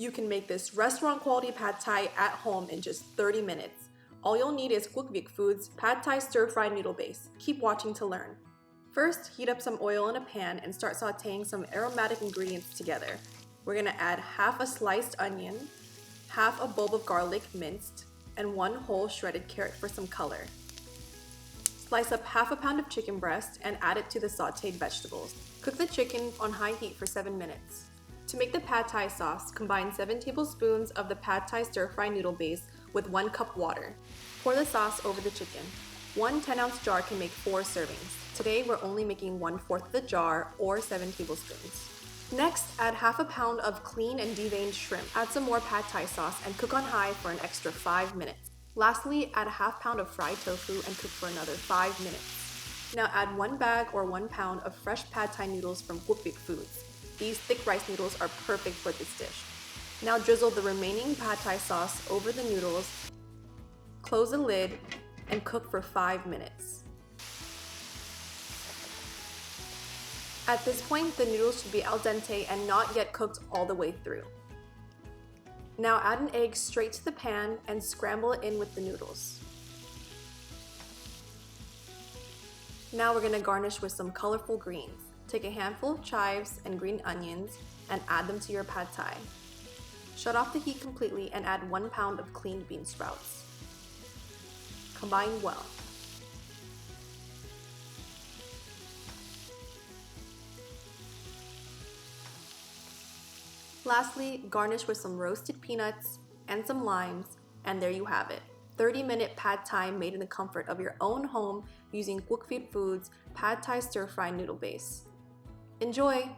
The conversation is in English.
You can make this restaurant quality pad thai at home in just 30 minutes. All you'll need is Quốc Việt Foods pad thai stir-fry noodle base. Keep watching to learn. First, heat up some oil in a pan and start sauteing some aromatic ingredients together. We're gonna add half a sliced onion, half a bulb of garlic minced, and 1 whole shredded carrot for some color. Slice up half a pound of chicken breast and add it to the sauteed vegetables. Cook the chicken on high heat for 7 minutes. To make the pad thai sauce, combine 7 tablespoons of the pad thai stir-fry noodle base with 1 cup water. Pour the sauce over the chicken. One 10-ounce jar can make 4 servings. Today, we're only making 1/4 of the jar, or 7 tablespoons. Next, add half a pound of clean and deveined shrimp. Add some more pad thai sauce and cook on high for an extra 5 minutes. Lastly, add a half pound of fried tofu and cook for another 5 minutes. Now add 1 bag or 1 pound of fresh pad thai noodles from Quốc Việt Foods. These thick rice noodles are perfect for this dish. Now drizzle the remaining pad thai sauce over the noodles, close the lid, and cook for 5 minutes. At this point, the noodles should be al dente and not yet cooked all the way through. Now add an egg straight to the pan and scramble it in with the noodles. Now we're going to garnish with some colorful greens. Take a handful of chives and green onions and add them to your pad thai. Shut off the heat completely and add 1 pound of cleaned bean sprouts. Combine well. Lastly, garnish with some roasted peanuts and some limes, and there you have it. 30-minute pad thai made in the comfort of your own home using Quốc Việt Foods pad thai stir-fry noodle base. Enjoy!